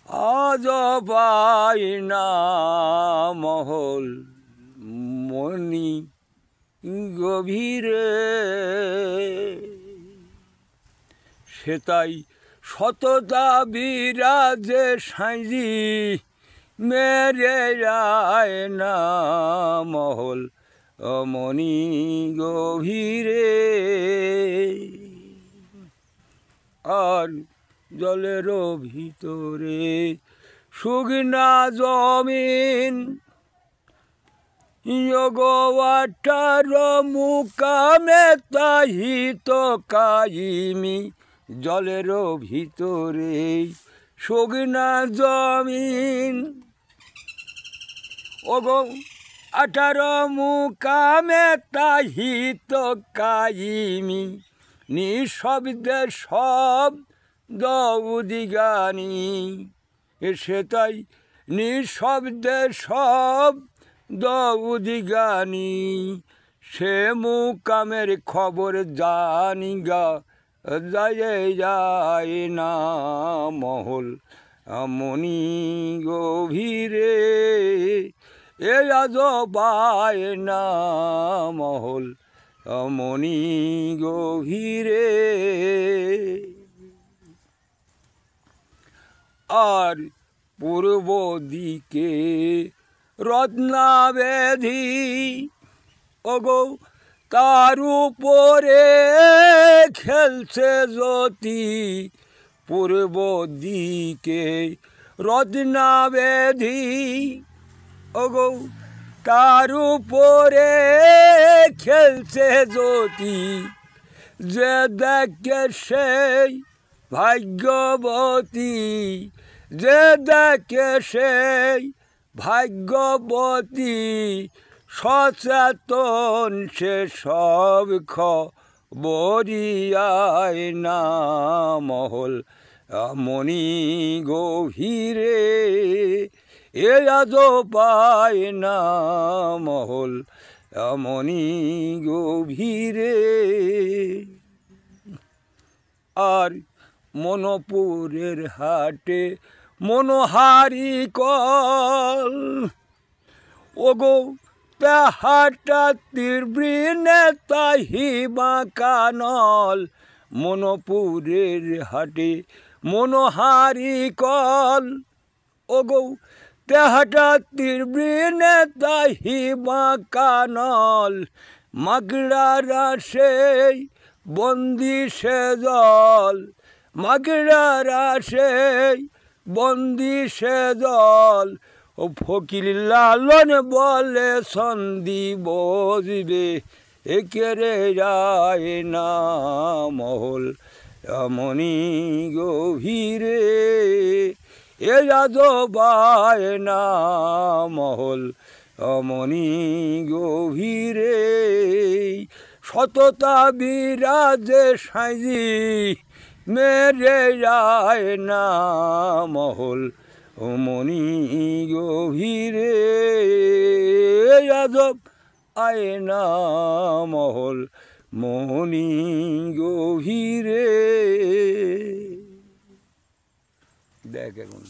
আজ পাই না মহল মনি গভীরে, সেটাই সততা বিরাজে সাঁজি মেরে যায় না মহল মনি গভীরে। আর জলেরও ভিতরে শুকনা জমিন যোগওয়াটার মুকামে তাহিত কাইমি, জলেরও ভিতরে শুকনা জমিন ওগো 18 মুকামে তাহিত কাইমি, নিঃশব্দে সব উদিগানি, সেটাই নিঃশব্দে সব উদিগানি, সে মুকামের খবর জানি গা যায় না মহল মনি গভীরে। এ আজ পায় না মহল মনি গভীরে। আর পূর্ব দিকে রত্নাবেধি ওগো তার উপরে খেলছে জ্যোতি, পূর্ব দিকে রত্নাবেধি ওগো তার উপরে খেলছে জ্যোতি, যে দেখে সেই ভাগ্যবতী, যে দেখে সেই ভাগ্যবতী, সচেতন সে সব খবরিয়ায় না মহল মনি গভীরে। এ আজ পায় না মহল মনি গভীরে। আর মনপুরের হাটে মনোহারি কল ওগো তাহাটা তীব্রিনে তাহি বাঁকানল, মনপুরের হাটে মনোহারি কল ওগো তাহাটা তীব্রিনে তাহি বাঁকানল, মাগড়ারা সেই বন্দি সে জল, মাগড়ারা সেই বন্দি সে জল, ও ফকির লালন বলে সন্ধি বসবে একেরে যায় না মহল মনি গভীরে। এ আজ পায় না মহল মনি গভীরে। সততা বিরাজে সাঁজি মেরে যায় না মহল মনি গভীরে। আজব আয় না মহল মনি গভীরে। দেখ এখন